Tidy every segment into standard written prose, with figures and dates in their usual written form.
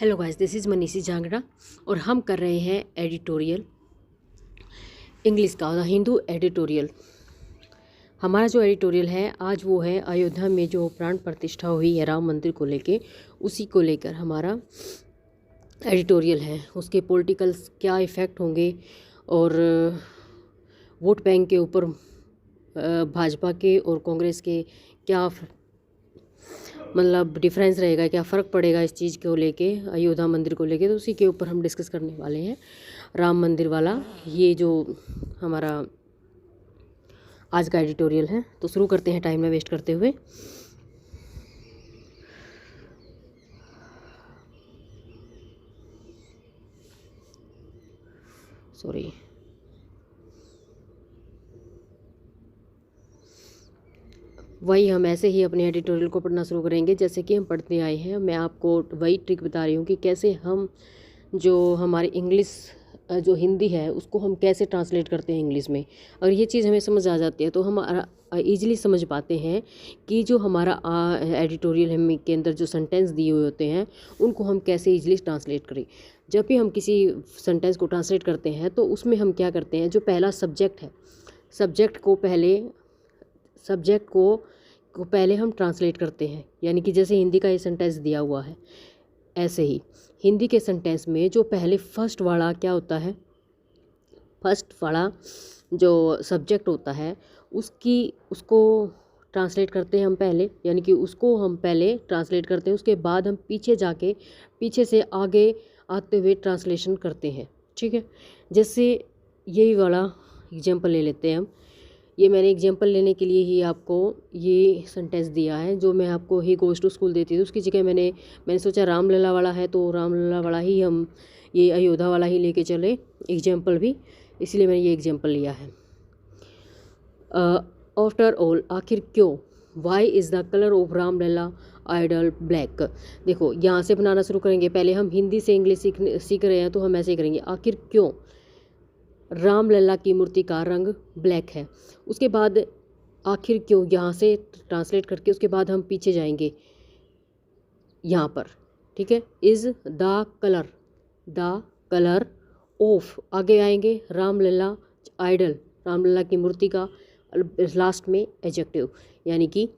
Hello guys, this is मनीषी जांगड़ा और हम कर रहे हैं एडिटोरियल इंग्लिश का, द हिंदू एडिटोरियल। हमारा जो एडिटोरियल है आज वो है अयोध्या में जो प्राण प्रतिष्ठा हुई है राम मंदिर को लेके, उसी को लेकर हमारा एडिटोरियल है। उसके पॉलिटिकल्स क्या इफ़ेक्ट होंगे और वोट बैंक के ऊपर भाजपा के और कांग्रेस के क्या मतलब डिफरेंस रहेगा, क्या फ़र्क पड़ेगा इस चीज़ को लेके, अयोध्या मंदिर को लेके, तो उसी के ऊपर हम डिस्कस करने वाले हैं। राम मंदिर वाला ये जो हमारा आज का एडिटोरियल है, तो शुरू करते हैं टाइम ना वेस्ट करते हुए। सॉरी, वही हम ऐसे ही अपने एडिटोरियल को पढ़ना शुरू करेंगे जैसे कि हम पढ़ते आए हैं। मैं आपको वही ट्रिक बता रही हूँ कि कैसे हम जो हमारी इंग्लिश जो हिंदी है उसको हम कैसे ट्रांसलेट करते हैं इंग्लिश में। अगर ये चीज़ हमें समझ आ जाती है तो हम ईजिली समझ पाते हैं कि जो हमारा एडिटोरियल के अंदर जो सेंटेंस दिए हुए होते हैं उनको हम कैसे ईजिली ट्रांसलेट करें। जब भी हम किसी सेंटेंस को ट्रांसलेट करते हैं तो उसमें हम क्या करते हैं, जो पहला सब्जेक्ट है, सब्जेक्ट को पहले हम ट्रांसलेट करते हैं। यानी कि जैसे हिंदी का ये सेंटेंस दिया हुआ है, ऐसे ही हिंदी के सेंटेंस में जो पहले फर्स्ट वाला क्या होता है, फर्स्ट वाला जो सब्जेक्ट होता है उसको ट्रांसलेट करते हैं हम पहले। यानी कि उसको हम पहले ट्रांसलेट करते हैं, उसके बाद हम पीछे से आगे आते हुए ट्रांसलेशन करते हैं। ठीक है, जैसे यही वाला एग्जाम्पल ले लेते हैं हम। ये मैंने एग्जाम्पल लेने के लिए ही आपको ये सेंटेंस दिया है, जो मैं आपको ही गोज़ टू स्कूल देती थी। उसकी जगह मैंने सोचा रामलला वाला है तो रामलला वाला ही हम ये अयोध्या वाला ही लेके चले एग्जाम्पल भी, इसलिए मैंने ये एग्जाम्पल लिया है। आफ्टर ऑल, आखिर क्यों, why is the colour of Ramlalla idol black. देखो यहाँ से बनाना शुरू करेंगे। पहले हम हिंदी से इंग्लिश सीख रहे हैं तो हम ऐसे ही करेंगे, आखिर क्यों रामलला की मूर्ति का रंग ब्लैक है। उसके बाद आखिर क्यों यहाँ से ट्रांसलेट करके उसके बाद हम पीछे जाएंगे यहाँ पर। ठीक है, इज़ द कलर ऑफ, आगे आएंगे रामलला आइडल, रामलला की मूर्ति का लास्ट में एडजेक्टिव यानी कि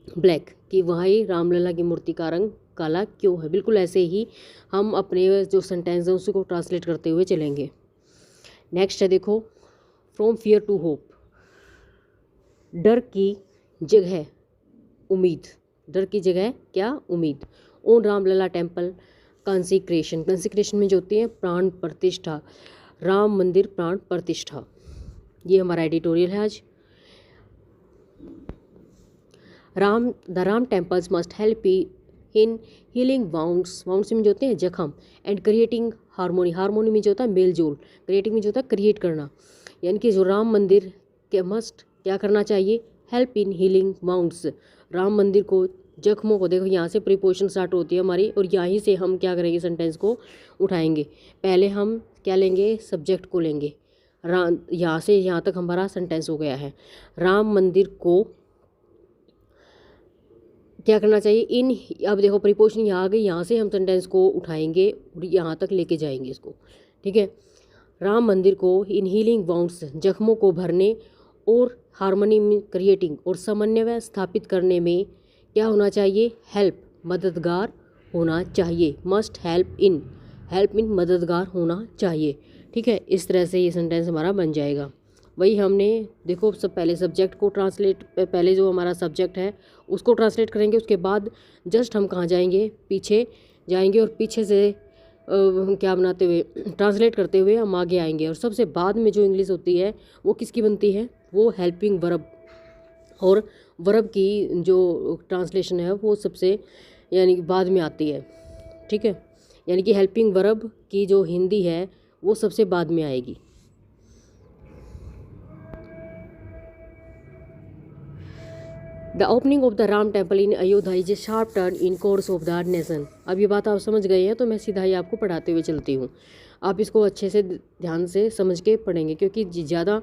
ब्लैक, कि वही रामलला की मूर्ति का रंग काला क्यों है। बिल्कुल ऐसे ही हम अपने जो सेंटेंस है उसको ट्रांसलेट करते हुए चलेंगे। नेक्स्ट है, देखो, फ्रॉम फियर टू होप, डर की जगह उम्मीद, डर की जगह क्या, उम्मीद। ओन रामलला टेम्पल कंसिक्रेशन में जो होती है प्राण प्रतिष्ठा, राम मंदिर प्राण प्रतिष्ठा। ये हमारा एडिटोरियल है आज। The Ram temples must help in healing wounds में जो होते हैं जख्म, एंड क्रिएटिंग हारमोनी में जो होता है मेल जोल, क्रिएटिंग में जो होता है क्रिएट करना। यानी कि जो राम मंदिर के मस्ट क्या करना चाहिए, help in healing wounds, Ram मंदिर को जख्मों को, देखो यहाँ से प्रीपोजिशन स्टार्ट होती है हमारी और यहीं से हम क्या करेंगे, सेंटेंस को उठाएंगे। पहले हम क्या लेंगे, सब्जेक्ट को लेंगे। यहाँ से यहाँ तक हमारा सेंटेंस हो गया है। राम मंदिर को क्या करना चाहिए, इन, अब देखो प्रीपोजिशन यहाँ आ गई, यहाँ से हम सेंटेंस को उठाएंगे और यहाँ तक लेके जाएंगे इसको। ठीक है, राम मंदिर को इन हीलिंग वाउंड्स, जख्मों को भरने और हार्मनी में क्रिएटिंग और समन्वय स्थापित करने में क्या होना चाहिए, हेल्प, मददगार होना चाहिए। मस्ट हेल्प इन मददगार होना चाहिए। ठीक है, इस तरह से ये सेंटेंस हमारा बन जाएगा। वही हमने देखो सब पहले सब्जेक्ट को पहले जो हमारा सब्जेक्ट है उसको ट्रांसलेट करेंगे, उसके बाद जस्ट हम कहाँ जाएंगे, पीछे जाएंगे और पीछे से क्या बनाते हुए ट्रांसलेट करते हुए हम आगे आएंगे। और सबसे बाद में जो इंग्लिश होती है वो किसकी बनती है, वो हेल्पिंग वर्ब, और वर्ब की जो ट्रांसलेशन है वो सबसे यानी कि बाद में आती है। ठीक है, यानी कि हेल्पिंग वर्ब की जो हिंदी है वो सबसे बाद में आएगी। The opening of the Ram temple in Ayodhya is a sharp turn in course of the nation. अब ये बात आप समझ गए हैं तो मैं सीधा ही आपको पढ़ाते हुए चलती हूँ। आप इसको अच्छे से ध्यान से समझ के पढ़ेंगे, क्योंकि ज़्यादा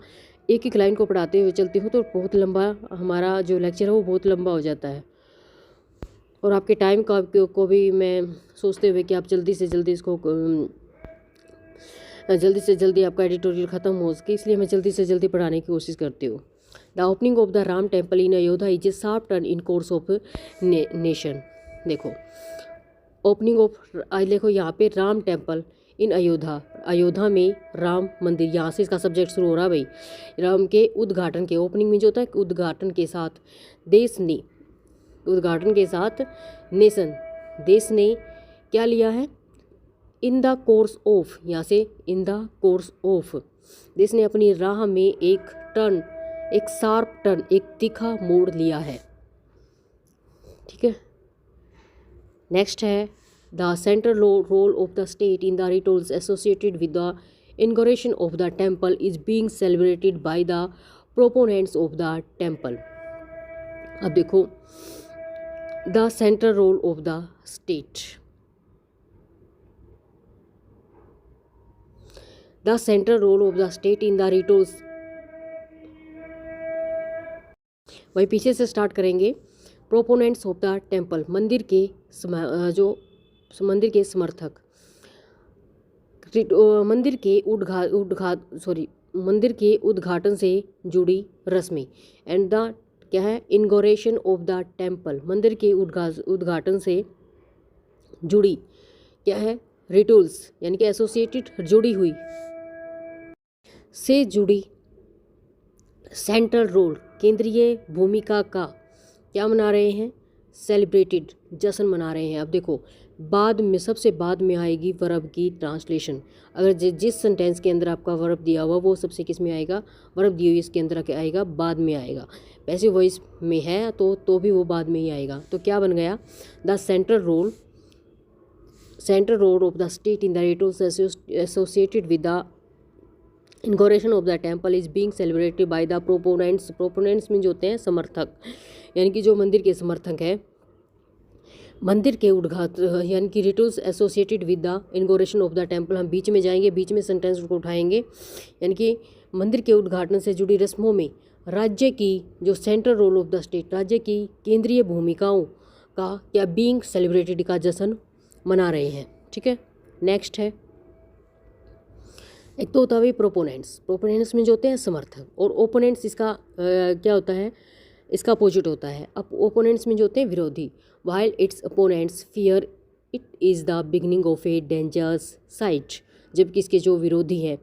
एक एक लाइन को पढ़ाते हुए चलती हूँ तो बहुत लंबा हमारा जो लेक्चर है वो बहुत लंबा हो जाता है। और आपके टाइम को भी मैं सोचते हुए कि आप जल्दी से जल्दी इसको जल्दी से जल्दी आपका एडिटोरियल ख़त्म हो सके, इसलिए मैं जल्दी से जल्दी पढ़ाने की कोशिश करती हूँ। The opening of the Ram temple in Ayodhya is a sharp turn in course of nation. देखो ओपनिंग ऑफ, देखो यहाँ पे राम टेम्पल इन अयोध्या, अयोध्या में राम मंदिर, यहाँ से इसका सब्जेक्ट शुरू हो रहा है भाई। राम के उद्घाटन के, ओपनिंग में जो होता है उद्घाटन के साथ, देश ने, उद्घाटन के साथ नेशन, देश ने क्या लिया है, इन द कोर्स ऑफ, यहाँ से इन द कोर्स ऑफ, देश ने अपनी राह में एक टर्न, एक शार्प टर्न, एक तीखा मोड़ लिया है। ठीक है, नेक्स्ट है the central role of the state in the rituals associated with the inauguration of the temple is being celebrated by the proponents of the temple. अब देखो the central role of the state, the central role of the state in the rituals, वही पीछे से start करेंगे। Proponents of the temple, मंदिर के जो मंदिर के समर्थक, मंदिर के उद्घाटन से जुड़ी रस्में, एंड द क्या है, इनॉग्रेशन ऑफ द टेम्पल, मंदिर के उद्घाटन से जुड़ी क्या है, रिचुअल्स यानी कि एसोसिएटेड, जुड़ी हुई, से जुड़ी सेंट्रल रोल, केंद्रीय भूमिका का क्या मना रहे हैं, सेलिब्रेटेड, जश्न मना रहे हैं। अब देखो बाद में, सबसे बाद में आएगी वर्ब की ट्रांसलेशन। अगर जिस सेंटेंस के अंदर आपका वर्ब दिया हुआ वो सबसे किस में आएगा, वर्ब दी हुई इसके अंदर क्या आएगा, बाद में आएगा। वैसे वॉइस में है तो भी वो बाद में ही आएगा। तो क्या बन गया, the central role of the state in the rituals associated with the inauguration of the temple is being celebrated by the proponents. Proponents में जो होते हैं समर्थक, यानी कि जो मंदिर के समर्थक हैं, मंदिर के उद्घाटन यानी कि rituals associated with the inauguration of the temple, हम बीच में जाएंगे, बीच में सेंटेंस को उठाएंगे, यानी कि मंदिर के उद्घाटन से जुड़ी रस्मों में राज्य की जो central role of the state, राज्य की केंद्रीय भूमिकाओं का क्या बीइंग सेलिब्रेटेड का जश्न मना रहे हैं। ठीक है, नेक्स्ट है, एक तो होता है प्रोपोनेंट्स, प्रोपोनेंट्स में जो होते हैं समर्थक, और ओपोनेंट्स इसका क्या होता है, इसका अपोजिट होता है। अब ओपोनेंट्स में जो होते हैं विरोधी, while it's opponents fear it is the beginning of a dangerous site, जबकि इसके जो विरोधी हैं,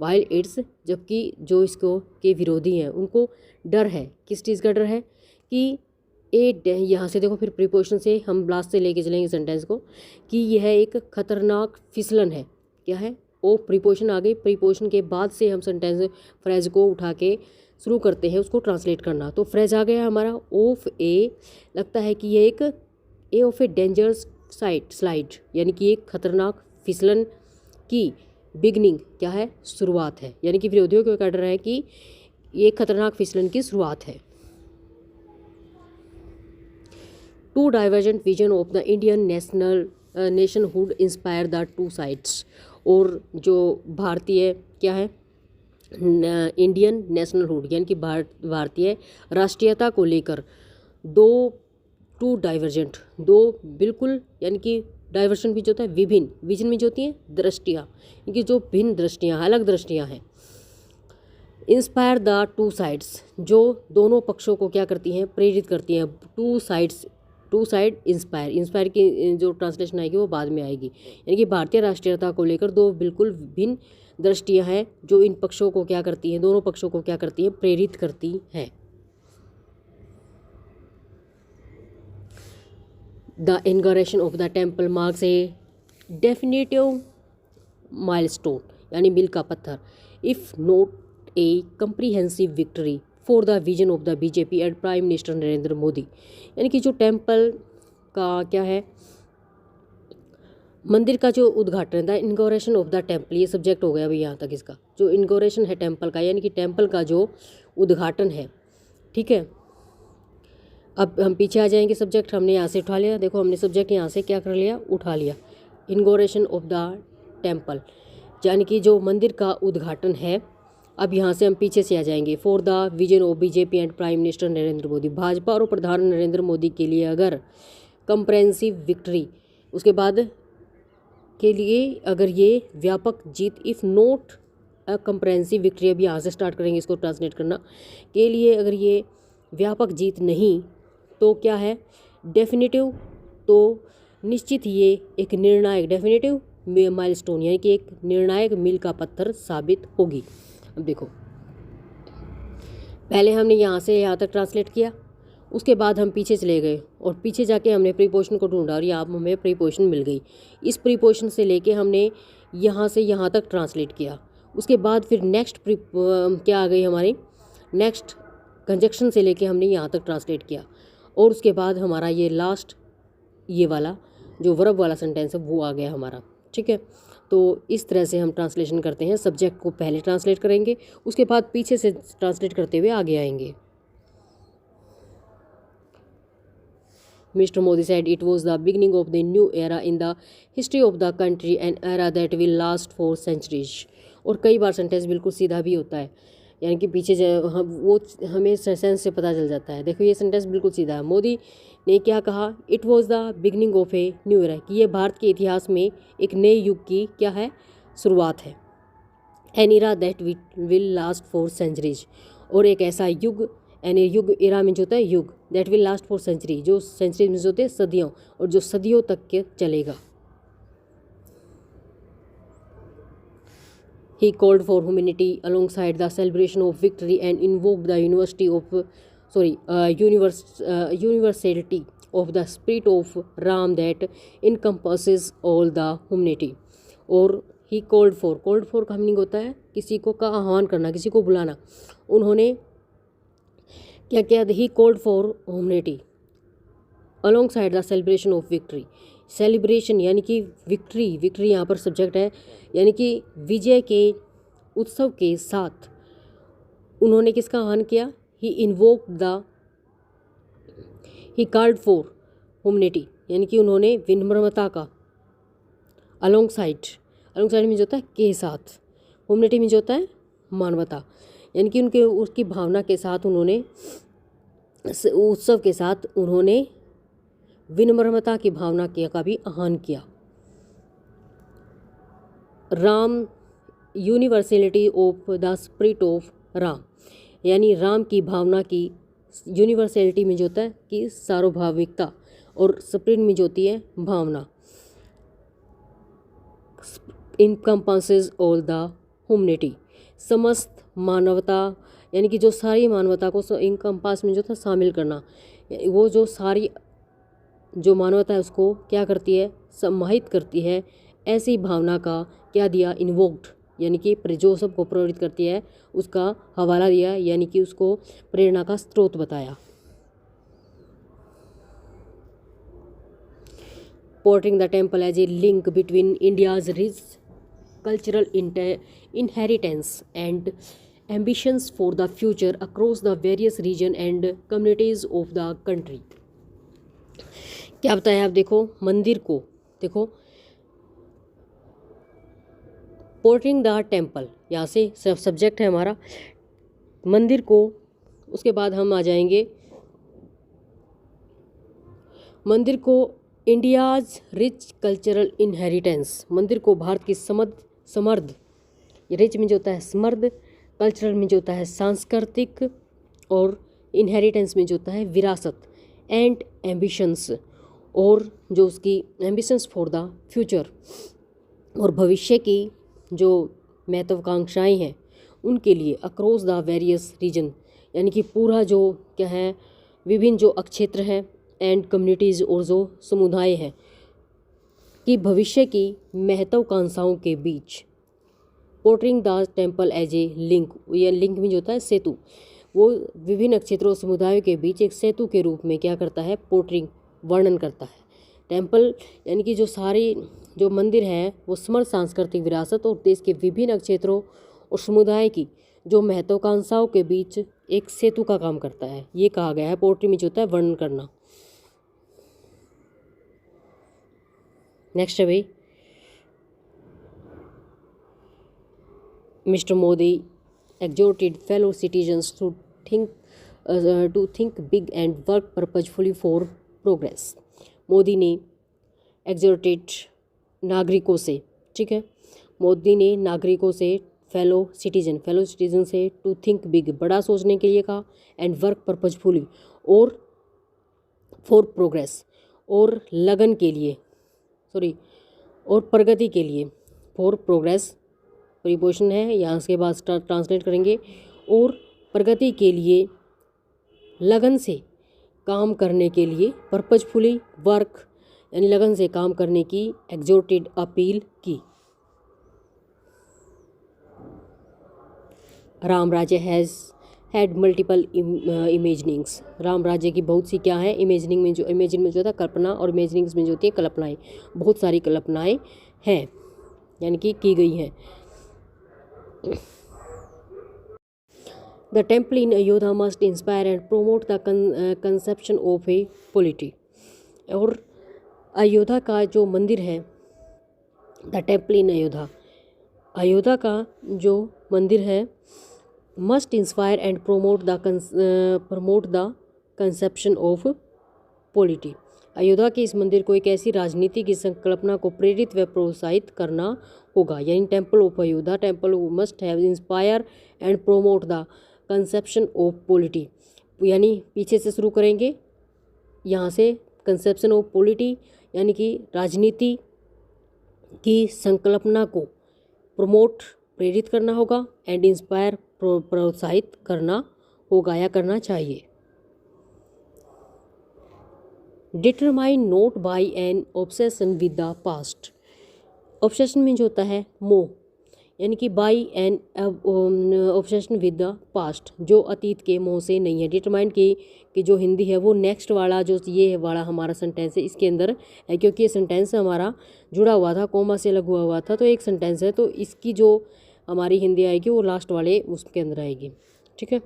वाइल इट्स, जबकि जो इसको के विरोधी हैं उनको डर है, किस चीज़ का डर है, कि यहाँ से देखो फिर प्रीपोजिशन से हम लास्ट से लेके चलेंगे सेंटेंस को, कि यह एक खतरनाक फिसलन है। क्या है, ओ प्रीपोजिशन आ गई, प्रीपोजिशन के बाद से हम सेंटेंस फ्रेज को उठा के शुरू करते हैं उसको ट्रांसलेट करना। तो फ्रेज आ गया हमारा ऑफ ए, लगता है कि ये एक ए ऑफ ए डेंजरस स्लाइड, यानी कि एक खतरनाक फिसलन की बिगनिंग क्या है, शुरुआत है, यानी कि विरोधियों को क्या डर है कि ये खतरनाक फिसलन की शुरुआत है। Two divergent vision of the Indian nationhood inspire the two sides, और जो भारतीय क्या है, इंडियन नेशनलहुड यानी कि भारतीय राष्ट्रीयता को लेकर टू डाइवर्जेंट, दो बिल्कुल, यानी कि डाइवर्शन भी जो होता है विभिन्न, विजन में जो होती हैं दृष्टियाँ, यानी जो भिन्न दृष्टियाँ, अलग दृष्टियाँ हैं। इंस्पायर द टू साइड्स, जो दोनों पक्षों को क्या करती हैं, प्रेरित करती हैं। टू साइड इंस्पायर की जो ट्रांसलेशन आएगी वो बाद में आएगी, यानी कि भारतीय राष्ट्रीयता को लेकर दो बिल्कुल भिन्न दृष्टियां हैं जो इन पक्षों को क्या करती हैं, दोनों पक्षों को क्या करती हैं, प्रेरित करती हैं। The inauguration of the temple marks A definitive milestone, यानी मील का पत्थर, if not a comprehensive victory for the vision of the BJP and prime minister Narendra Modi, यानी कि जो टेम्पल का क्या है, मंदिर का जो उद्घाटन है, the inauguration of the temple, ये सब्जेक्ट हो गया अभी यहाँ तक इसका, जो इनॉग्रेशन है टेम्पल का, यानी कि टेम्पल का जो उद्घाटन है। ठीक है, अब हम पीछे आ जाएंगे, सब्जेक्ट हमने यहाँ से उठा लिया, देखो हमने सब्जेक्ट यहाँ से क्या कर लिया, उठा लिया, इनॉग्रेशन ऑफ द टेम्पल, यानी कि जो मंदिर का उद्घाटन है। अब यहाँ से हम पीछे से आ जाएंगे, for the vision of BJP and prime minister Narendra Modi, Bhajpa और प्रधान नरेंद्र मोदी के लिए अगर कंप्रेहेंसिव विक्ट्री, उसके बाद के लिए अगर ये व्यापक जीत, if not a comprehensive victory, अब यहाँ से स्टार्ट करेंगे इसको ट्रांसलेट करना, के लिए अगर ये व्यापक जीत नहीं तो क्या है, डेफिनेटिव, तो निश्चित ये एक निर्णायक, डेफिनेटिव माइलस्टोन यानी कि एक निर्णायक मील का पत्थर साबित होगी। अब देखो, पहले हमने यहाँ से यहाँ तक ट्रांसलेट किया, उसके बाद हम पीछे चले गए और पीछे जाके हमने प्रीपोजिशन को ढूंढा और यहाँ हमें प्रीपोजिशन मिल गई। इस प्रीपोजिशन से लेके हमने यहाँ से यहाँ तक ट्रांसलेट किया। उसके बाद फिर नेक्स्ट क्या आ गई हमारी, नेक्स्ट कंजक्शन से लेके हमने यहाँ तक ट्रांसलेट किया और उसके बाद हमारा ये लास्ट ये वाला जो वर्ब वाला सेंटेंस है वो आ गया हमारा। ठीक है, तो इस तरह से हम ट्रांसलेशन करते हैं। सब्जेक्ट को पहले ट्रांसलेट करेंगे, उसके बाद पीछे से ट्रांसलेट करते हुए आगे आएंगे। Mr. Modi said it was the beginning of the new era in the history of the country, an era that will last for centuries। और कई बार सेंटेंस बिल्कुल सीधा भी होता है, यानी कि पीछे वो हमें सेंस से पता चल जाता है। देखो ये सेंटेंस बिल्कुल सीधा है। मोदी ने क्या कहा, it was the beginning of a new era, कि ये भारत के इतिहास में एक नए युग की क्या है, शुरुआत है। An era that will last for centuries, और एक ऐसा युग, यानी युग, इरा में जो होता है युग, that will last for century, जो सेंचुरी में जो होते हैं सदियों, और जो सदियों तक के चलेगा। He called for humanity alongside the celebration of victory and invoked the universality of the spirit of Ram that encompasses all the humanity। और he called for का मीनिंग होता है किसी को का आह्वान करना, किसी को बुलाना। उन्होंने क्या किया, he called for humanity alongside the celebration of victory। Celebration यानी कि विक्ट्री यहाँ पर सब्जेक्ट है, यानी कि विजय के उत्सव के साथ उन्होंने किसका आह्वान किया, ही कॉल्ड फॉर ह्यूमैनिटी, यानी कि उन्होंने विनम्रता का, अलोंगसाइड में जो होता है के साथ, ह्यूमैनिटी में जो होता है मानवता, यानी कि उनके उसकी भावना के साथ उन्होंने, उत्सव के साथ उन्होंने विनम्रता की भावना का भी आह्वान किया। Ram, universality of the spirit of Ram, यानी राम की भावना की, यूनिवर्सलिटी में जो होता है कि सार्वभाविकता, और स्पिरिट में जो होती है भावना, इनकम्पासेस ऑल द ह्यूमैनिटी, समस्त मानवता, यानी कि जो सारी मानवता को इनकम्पास में जो था शामिल करना, वो जो सारी जो मानवता है उसको क्या करती है, सम्मानित करती है। ऐसी भावना का क्या दिया, इन्वोक्ड, यानी कि जो सबको प्रेरित करती है उसका हवाला दिया, यानी कि उसको प्रेरणा का स्रोत बताया। Portraying the temple as a link between India's rich cultural inheritance and ambitions for the future across the various region and communities of the country। क्या बताया, आप देखो मंदिर को, देखो पोर्ट्रेइंग द टेम्पल, यहाँ से सब्जेक्ट है हमारा मंदिर को। उसके बाद हम आ जाएंगे मंदिर को इंडियाज रिच कल्चरल इनहेरिटेंस, मंदिर को भारत की समृद्ध, रिच में जो होता है समृद्ध, कल्चरल में जो होता है सांस्कृतिक, और इनहेरिटेंस में जो होता है विरासत, एंड एम्बिशंस, और जो उसकी एम्बिशंस फॉर द फ्यूचर, और भविष्य की जो महत्वाकांक्षाएं हैं उनके लिए, अक्रॉस द वेरियस रीजन, यानी कि पूरा जो क्या है, विभिन्न जो क्षेत्र हैं, एंड कम्युनिटीज़, और जो समुदाय हैं कि भविष्य की महत्वाकांक्षाओं के बीच। Portraying the temple as a link, यह लिंक में जो होता है सेतु, वो विभिन्न क्षेत्रों समुदायों के बीच एक सेतु के रूप में क्या करता है, पोर्ट्रेइंग, वर्णन करता है। टेम्पल यानी कि जो सारी जो मंदिर है वो समृद्ध सांस्कृतिक विरासत और देश के विभिन्न क्षेत्रों और समुदाय की जो महत्वाकांक्षाओं के बीच एक सेतु का काम करता है, ये कहा गया है। पोर्ट्रेइंग में जो होता है वर्णन करना। नेक्स्ट है भाई, Mr. Modi exhorted fellow citizens to think big and work purposefully for progress। Modi ने एग्जॉर्टेड नागरिकों से, ठीक है, मोदी ने नागरिकों से फेलो सिटीजन से टू थिंक बिग, बड़ा सोचने के लिए कहा, एंड वर्क पर्पजफुली, और फॉर प्रोग्रेस, और लगन के लिए, और प्रगति के लिए, फॉर प्रोग्रेस प्रीपोजिशन है, यहाँ के बाद ट्रांसलेट करेंगे, और प्रगति के लिए लगन से काम करने के लिए, पर्पजफुली वर्क यानी लगन से काम करने की, एग्जॉर्टेड अपील की। राम राज्य हैज़ हैड मल्टीपल इमेजनिंग्स, राम राज्य की बहुत सी क्या है, इमेजिनिंग में जो इमेजिन में जो होता है कल्पना, और इमेजिनिंग्स में जो होती है कल्पनाएं, बहुत सारी कल्पनाएं हैं यानी कि की गई हैं। The temple in Ayodhya must inspire and promote the conception of A polity, और अयोध्या का जो मंदिर है, the temple in Ayodhya, Ayodhya का जो मंदिर है, must inspire and promote the conception of polity, Ayodhya के इस मंदिर को एक ऐसी राजनीति की संकल्पना को प्रेरित व प्रोत्साहित करना होगा, यानी temple of Ayodhya, temple must have inspire and promote the conception of polity, यानी पीछे से शुरू करेंगे, यहाँ से कंसेप्शन ऑफ पॉलिटी यानी कि राजनीति की संकल्पना को प्रमोट प्रेरित करना होगा, एंड इंस्पायर प्रोत्साहित करना होगा या करना चाहिए। Determine not by an obsession with the past, obsession में जो होता है मोह, यानी कि by an obsession with the past, जो अतीत के मोह से नहीं है। डिटरमाइन की जो हिंदी है वो नेक्स्ट वाला जो ये वाला हमारा सेंटेंस है इसके अंदर है, क्योंकि ये सेंटेंस हमारा जुड़ा हुआ था, कोमा से लगा हुआ था, तो एक सेंटेंस है, तो इसकी जो हमारी हिंदी आएगी वो लास्ट वाले उसके अंदर आएगी, ठीक है।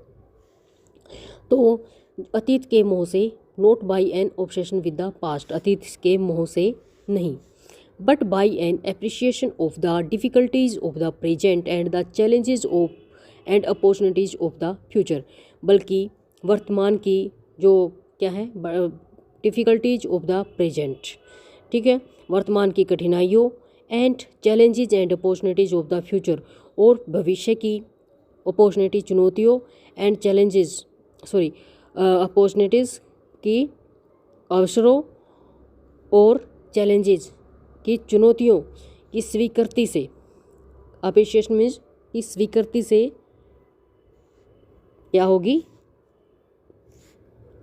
तो अतीत के मोह से, not by an obsession with the past, अतीत के मोह से नहीं, but by an appreciation of the difficulties of the present and the challenges of and opportunities of the future, बल्कि वर्तमान की जो क्या है, डिफ़िकल्टीज ऑफ द प्रेजेंट, ठीक है, वर्तमान की कठिनाइयों, and challenges and opportunities of the future, और भविष्य की अपॉर्चुनिटी चुनौतियों, एंड चैलेंजेस अपॉर्चुनिटीज़ की अवसरों, और चैलेंजेस की चुनौतियों की स्वीकृति से, अप्रिशिएशन मीन्स की स्वीकृति से क्या होगी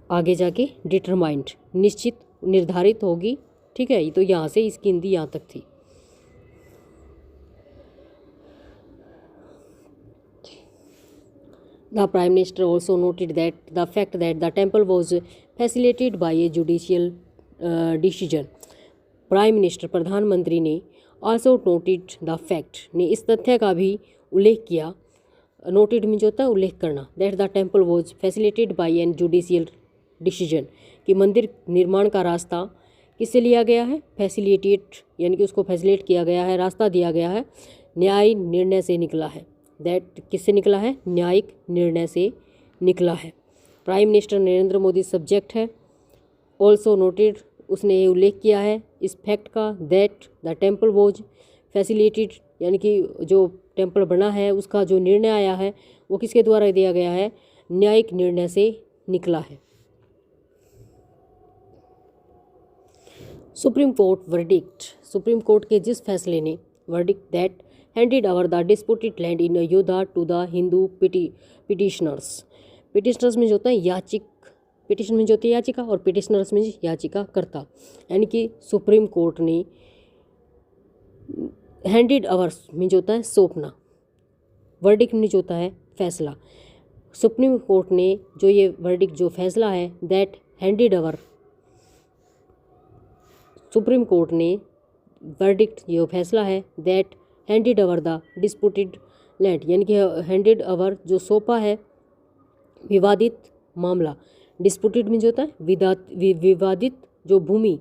आगे जाके, डिटरमाइंड निश्चित निर्धारित होगी, ठीक है। तो यहाँ से इसकी हिंदी यहाँ तक थी। The Prime Minister also noted that the fact that the temple was facilitated by a judicial decision. Prime minister प्रधानमंत्री ने also noted the fact ने इस तथ्य का भी उल्लेख किया, noted में जो होता है उल्लेख करना, that the temple was facilitated by an judicial decision, कि मंदिर निर्माण का रास्ता किससे लिया गया है, फैसिलिटेट यानी कि उसको फैसिलिटेट किया गया है, रास्ता दिया गया है, न्यायिक निर्णय से निकला है, दैट किससे निकला है, न्यायिक निर्णय से निकला है। Prime minister Narendra Modi subject है, ऑल्सो नोटेड उसने ये उल्लेख किया है इस फैक्ट का, that the temple was facilitated यानी कि जो टेम्पल बना है उसका जो निर्णय आया है वो किसके द्वारा दिया गया है, न्यायिक निर्णय से निकला है। Supreme court verdict, supreme court के जिस फैसले ने, verdict that handed over the disputed land in Ayodhya to the Hindu petitioners, petitioners में जो होता है याचिक, पिटिशन में जो होती है याचिका, और पिटिशनर्स में याचिका करता, यानी कि सुप्रीम कोर्ट ने हैंडेड ओवर में जो होता है सौंपना, वर्डिक्ट में जो होता है फैसला, सुप्रीम कोर्ट ने जो ये वर्डिक्ट जो फैसला है that handed over, supreme court ने वर्डिक्ट जो फैसला है that handed over the disputed land, यानी कि हैंडेड ओवर जो सौंपा है विवादित मामला, डिस्प्यूटेड में जो होता है विवादित जो भूमि,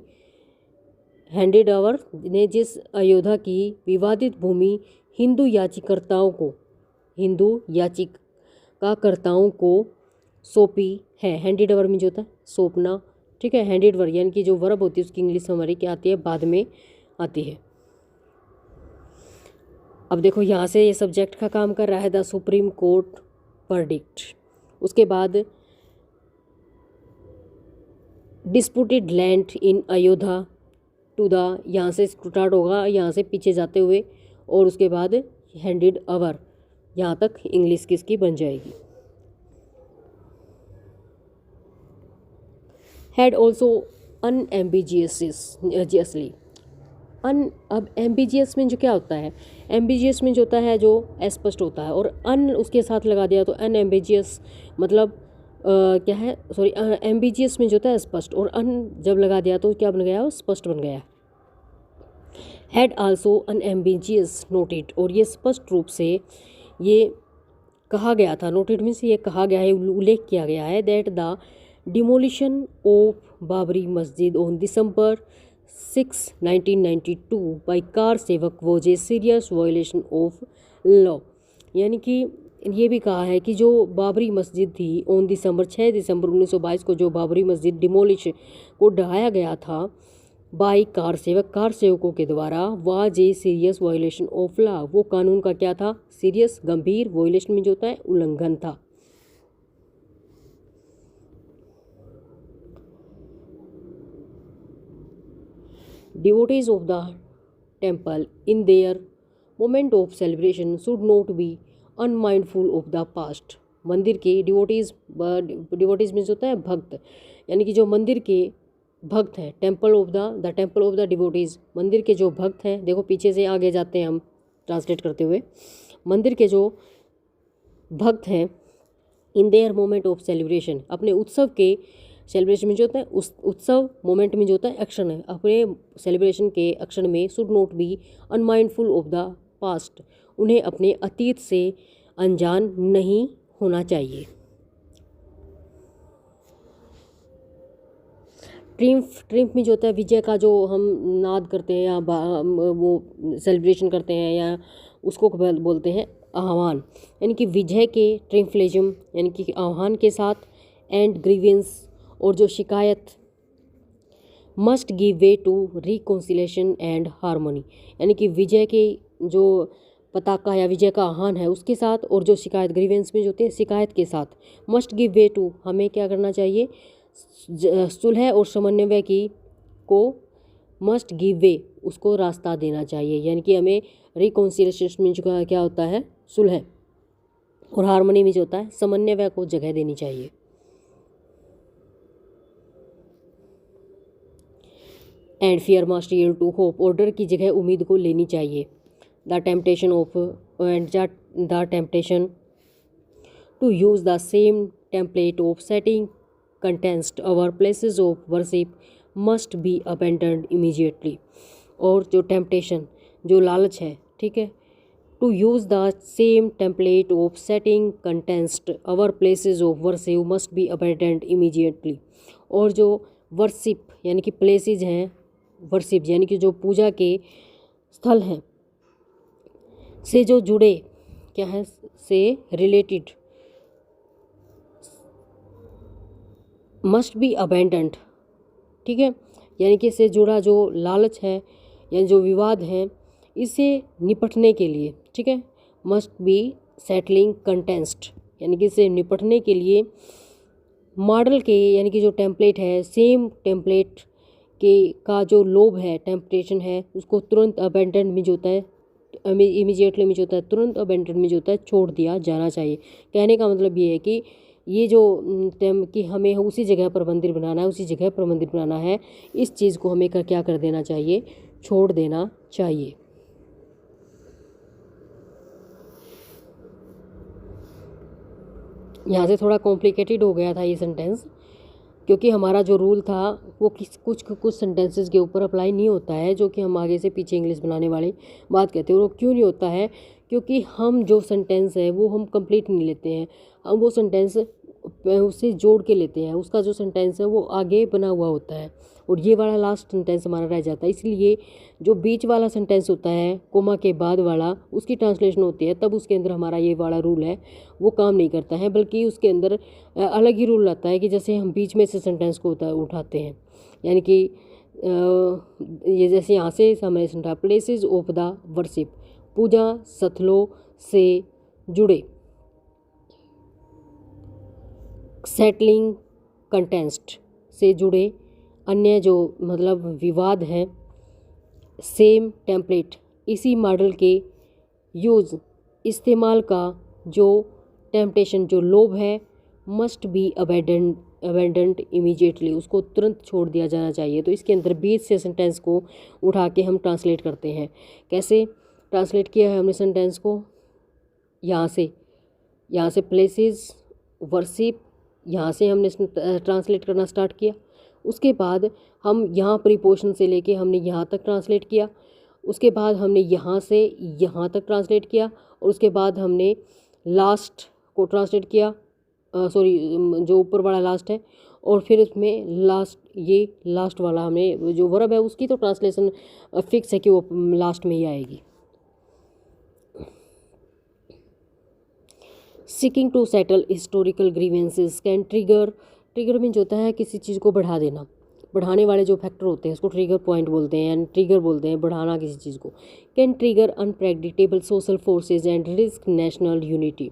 हैंडेड ओवर ने जिस अयोध्या की विवादित भूमि हिंदू याचिकाकर्ताओं को सौंपी है, हैंडेड ओवर में जो होता है सौंपना, ठीक है। हैंडेड वर्ब यानी कि जो वर्ब होती है उसकी इंग्लिश हमारी क्या आती है, बाद में आती है। अब देखो यहाँ से ये सब्जेक्ट का काम कर रहा है द सुप्रीम कोर्ट वर्डिक्ट। उसके बाद disputed land in Ayodhya to the, यहाँ से स्टार्ट होगा यहाँ से पीछे जाते हुए, और उसके बाद हैंडेड अवर, यहाँ तक इंग्लिश किसकी बन जाएगी। हैड ऑल्सो अनएम्बिजियसली अब एम्बिजियस में जो क्या होता है, एम्बिजियस में जो होता है जो अस्पष्ट होता है, और अन उसके साथ लगा दिया तो अनएम्बिजियस मतलब क्या है, सॉरी, एम्बिजियस में जो होता है स्पष्ट, और अन जब लगा दिया तो क्या बन गया, वो स्पष्ट बन गया। हैड आल्सो अनएम्बिजियस नोटेड, और ये स्पष्ट रूप से ये कहा गया था, नोटेड मीन्स ये कहा गया है, उल्लेख किया गया है, that the demolition of Babri मस्जिद ऑन दिसंबर 6, 1992 बाई कार सेवक was a serious violation of law. यानी कि ये भी कहा है कि जो बाबरी मस्जिद थी ऑन दिसंबर 6 दिसंबर 1922 को जो बाबरी मस्जिद डिमोलिश को ढहाया गया था बाई कार सेवकों के द्वारा, was a serious violation of law, वो कानून का क्या था, सीरियस गंभीर, वायलेशन में जो होता है उल्लंघन था। Devotees of the temple in their moment of celebration should not be unmindful of the past। मंदिर के डिवोटीज में होता है भक्त, यानी कि जो मंदिर के भक्त हैं, टेम्पल ऑफ द डिवोटीज, मंदिर के जो भक्त हैं, देखो पीछे से आगे जाते हैं हम ट्रांसलेट करते हुए, मंदिर के जो भक्त हैं, in their moment of celebration, अपने उत्सव के सेलिब्रेशन में जो होता है, उस उत्सव मोमेंट में जो होता है एक्शन है, अपने सेलिब्रेशन के एक्शन में, should not be unmindful of the past, उन्हें अपने अतीत से अनजान नहीं होना चाहिए। ट्रिम्फ में जो होता है विजय का जो हम नाद करते हैं या वो सेलिब्रेशन करते हैं, या उसको बोलते हैं आह्वान, यानी कि विजय के ट्रिम्फलिज्म यानी कि आह्वान के साथ, एंड ग्रीवेंस और जो शिकायत, must give way to reconciliation and harmony, यानी कि विजय के जो पताका या विजय का आह्वान है उसके साथ, और जो शिकायत ग्रीवेंस में जो होते हैं शिकायत के साथ, मस्ट गिव वे टू, हमें क्या करना चाहिए, सुलह और समन्वय की को मस्ट गिव वे, उसको रास्ता देना चाहिए, यानी कि हमें रिकॉन्सिलेशन में जो क्या होता है सुलह, और हार्मनी में जो होता है समन्वय को जगह देनी चाहिए। And fear must yield to hope, और डर की जगह उम्मीद को लेनी चाहिए। The temptation to use the same template of setting contests our places of worship must be abandoned immediately, और जो टेम्पटेशन जो लालच है, ठीक है, to use the same template of setting contests our places of worship must be abandoned immediately, और जो worship यानी कि प्लेसेस हैं, वर्शिप यानी कि जो पूजा के स्थल हैं, से जो जुड़े क्या है, से रिलेटेड, मस्ट बी अबेंडेंड, ठीक है, यानी कि इससे जुड़ा जो लालच है यानी जो विवाद है, इससे निपटने के लिए, ठीक है, मस्ट बी सेटलिंग कंटेंस्ट, यानी कि इससे निपटने के लिए मॉडल के यानी कि जो टेम्पलेट है, सेम टेम्पलेट के का जो लोभ है, टेम्पटेशन है, उसको तुरंत अबेंडन में जो होता है, इमीजिएटली में जो होता है, तुरंत अबेंडन में जो होता है छोड़ दिया जाना चाहिए। कहने का मतलब ये है कि ये जो कि हमें उसी जगह पर मंदिर बनाना है, उसी जगह पर मंदिर बनाना है, इस चीज़ को हमें क्या कर देना चाहिए, छोड़ देना चाहिए। यहाँ से थोड़ा कॉम्प्लिकेटेड हो गया था ये सेंटेंस, क्योंकि हमारा जो रूल था वो कुछ सेंटेंसेस के ऊपर अप्लाई नहीं होता है, जो कि हम आगे से पीछे इंग्लिश बनाने वाली बात कहते हैं। और वो क्यों नहीं होता है, क्योंकि हम जो सेंटेंस है वो हम कंप्लीट नहीं लेते हैं, हम वो सेंटेंस उससे जोड़ के लेते हैं, उसका जो सेंटेंस है वो आगे बना हुआ होता है, और ये वाला लास्ट सेंटेंस हमारा रह जाता है। इसलिए जो बीच वाला सेंटेंस होता है कोमा के बाद वाला, उसकी ट्रांसलेशन होती है तब उसके अंदर हमारा ये वाला रूल है वो काम नहीं करता है, बल्कि उसके अंदर अलग ही रूल आता है कि जैसे हम बीच में से सेंटेंस को उठाते हैं। यानी कि ये जैसे यहाँ से हमने सुना प्लेसेस ऑफ द वर्शिप, पूजा स्थलों से जुड़े, सेटलिंग कंटेस्ट से जुड़े अन्य जो मतलब विवाद हैं, सेम टेम्पलेट इसी मॉडल के यूज़ इस्तेमाल का जो टेम्पटेशन जो लोभ है, मस्ट बी अबेंडेंट इमीडिएटली, उसको तुरंत छोड़ दिया जाना चाहिए। तो इसके अंदर बीच से सेंटेंस को उठा के हम ट्रांसलेट करते हैं। कैसे ट्रांसलेट किया है हमने सेंटेंस को, यहाँ से प्लेसेस वर्शिप, यहाँ से हमने ट्रांसलेट करना स्टार्ट किया। उसके बाद हम यहाँ प्रीपोजिशन से लेके हमने यहाँ तक ट्रांसलेट किया। उसके बाद हमने यहाँ से यहाँ तक ट्रांसलेट किया और उसके बाद हमने लास्ट को ट्रांसलेट किया, जो ऊपर वाला लास्ट है, और फिर उसमें ये लास्ट वाला हमें जो वर्ब है उसकी तो ट्रांसलेशन फिक्स है कि वो लास्ट में ही आएगी। Seeking to settle historical grievances can trigger means होता है किसी चीज़ को बढ़ा देना, बढ़ाने वाले जो फैक्टर होते हैं उसको ट्रिगर पॉइंट बोलते हैं, एंड ट्रिगर बोलते हैं बढ़ाना किसी चीज़ को। Can trigger unpredictable social forces and risk national unity.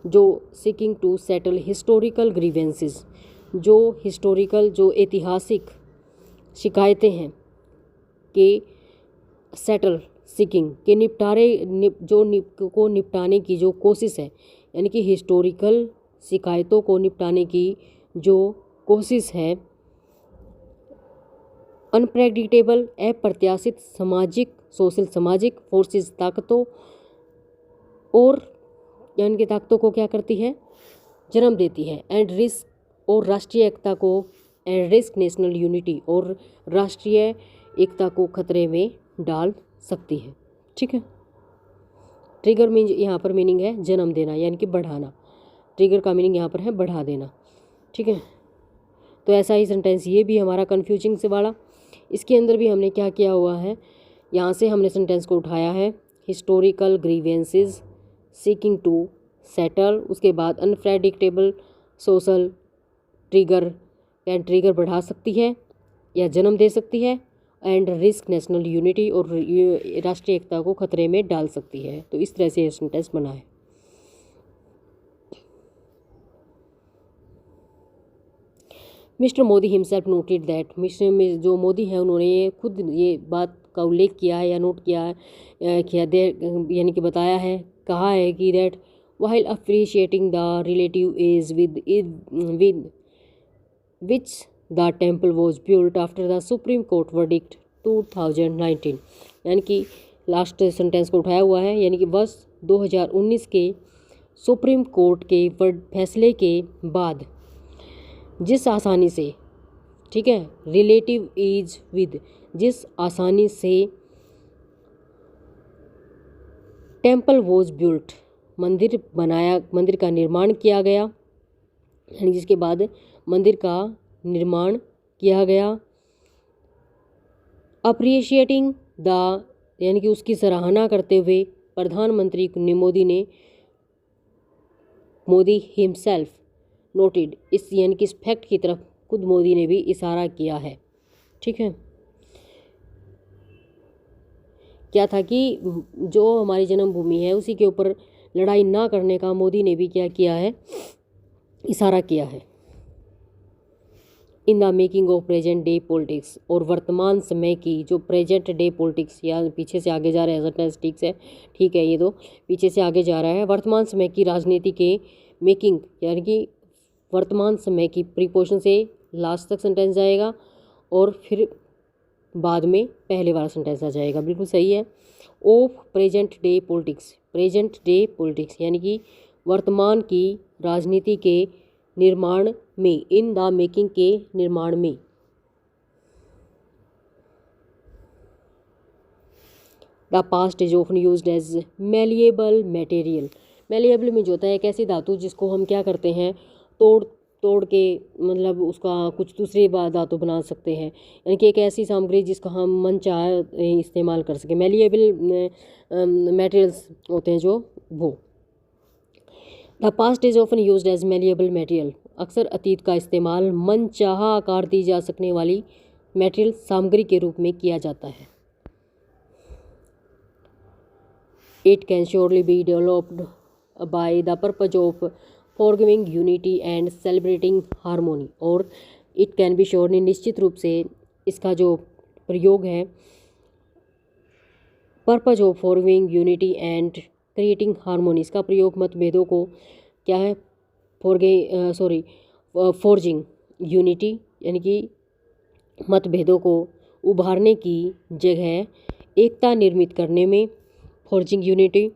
जो seeking to settle historical grievances, जो हिस्टोरिकल जो ऐतिहासिक शिकायतें हैं के सेटल सीकिंग के निपटाने की जो कोशिश है, यानी कि हिस्टोरिकल शिकायतों को निपटाने की जो कोशिश है, अनप्रेडिक्टेबल अप्रत्याशित सामाजिक फोर्सेस ताकतों और यानी कि ताकतों को क्या करती है, जन्म देती है, एंड रिस्क और राष्ट्रीय एकता को, एंड रिस्क नेशनल यूनिटी और राष्ट्रीय एकता को खतरे में डाल सकती है। ठीक है, ट्रिगर मीन यहाँ पर मीनिंग है जन्म देना यानी कि बढ़ाना, ट्रिगर का मीनिंग यहाँ पर है बढ़ा देना। ठीक है, तो ऐसा ही सेंटेंस ये भी हमारा कन्फ्यूजिंग से वाला, इसके अंदर भी हमने क्या किया हुआ है, यहाँ से हमने सेंटेंस को उठाया है historical grievances seeking to settle, उसके बाद अनप्रेडिक्टेबल सोशल ट्रिगर बढ़ा सकती है या जन्म दे सकती है, एंड रिस्क नेशनल यूनिटी और राष्ट्रीय एकता को खतरे में डाल सकती है। तो इस तरह से ये सेंटेंस बना है। Mister Modi himself noted that, mister जो मोदी हैं उन्होंने ये खुद ये बात का उल्लेख किया है या नोट किया है, यानी कि बताया है, कहा है कि that while appreciating the relative ease with which the temple was built after the Supreme Court verdict 2019, यानी कि लास्ट सेंटेंस को उठाया हुआ है, यानी कि वर्ष 2019 के सुप्रीम कोर्ट के फैसले के बाद जिस आसानी से, ठीक है, रिलेटिव ईज विद, जिस आसानी से टेम्पल वॉज बिल्ट, मंदिर का निर्माण किया गया, यानी जिसके बाद मंदिर का निर्माण किया गया, अप्रिशिएटिंग द, यानी कि उसकी सराहना करते हुए प्रधानमंत्री मोदी हिमसेल्फ नोटेड, इस यानी कि इस फैक्ट की तरफ खुद मोदी ने भी इशारा किया है। ठीक है, क्या था कि जो हमारी जन्मभूमि है उसी के ऊपर लड़ाई ना करने का मोदी ने भी क्या किया है, इशारा किया है। In the making of present day politics, और वर्तमान समय की जो प्रेजेंट डे पॉलिटिक्स, या पीछे से आगे जा रहे हैं सेंटेंस, ठीक है, ये तो पीछे से आगे जा रहा है। वर्तमान समय की राजनीति के मेकिंग, यानी कि वर्तमान समय की प्रीपोजिशन से लास्ट तक सेंटेंस जाएगा और फिर बाद में पहले वाला सेंटेंस आ जाएगा, बिल्कुल सही है। ऑफ प्रेजेंट डे पॉलिटिक्स यानी कि वर्तमान की राजनीति के निर्माण में, इन द मेकिंग के निर्माण में। The past is often used as malleable material, malleable में जो होता है एक ऐसी धातु जिसको हम क्या करते हैं, तोड़ के मतलब उसका कुछ दूसरी धातु बना सकते हैं, यानी कि एक ऐसी सामग्री जिसका हम मन चाहे इस्तेमाल कर सकें। मैलिएबल मटेरियल्स होते हैं जो वो। The past is often used as malleable material, अक्सर अतीत का इस्तेमाल मन चाहा आकार दी जा सकने वाली मटेरियल सामग्री के रूप में किया जाता है। It can surely be developed by the purpose of forgiving unity and celebrating harmony, और इट कैन बी श्योरली निश्चित रूप से इसका जो प्रयोग है purpose of forgiving unity and creating harmony, इसका प्रयोग मतभेदों को क्या है फॉर्जिंग यूनिटी यानी कि मतभेदों को उभारने की जगह एकता निर्मित करने में, फॉर्जिंग यूनिटी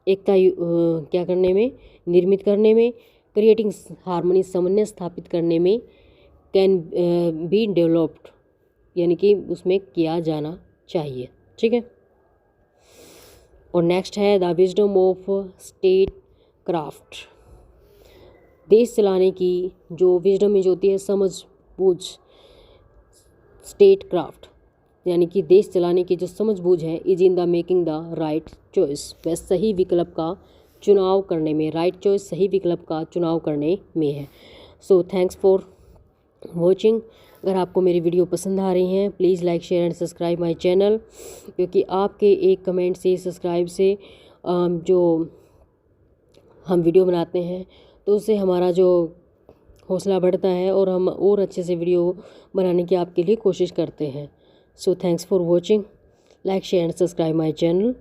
एकता क्या करने में, निर्मित करने में, क्रिएटिंग हारमोनी समन्वय स्थापित करने में, कैन बी डेवलप्ड यानी कि उसमें किया जाना चाहिए। ठीक है। और नेक्स्ट है the wisdom of state craft, देश चलाने की जो विजडम जो होती है समझ बूझ, स्टेट क्राफ्ट यानी कि देश चलाने की जो समझ बूझ है, is in the making the right choice, वह सही विकल्प का चुनाव करने में, राइट चॉइस सही विकल्प का चुनाव करने में है। So thanks for watching. अगर आपको मेरी वीडियो पसंद आ रही हैं please like share and subscribe my channel, क्योंकि आपके एक कमेंट से, सब्सक्राइब से जो हम वीडियो बनाते हैं तो उससे हमारा जो हौसला बढ़ता है और हम और अच्छे से वीडियो बनाने की आपके लिए कोशिश करते हैं। So thanks for watching, like share and subscribe my channel.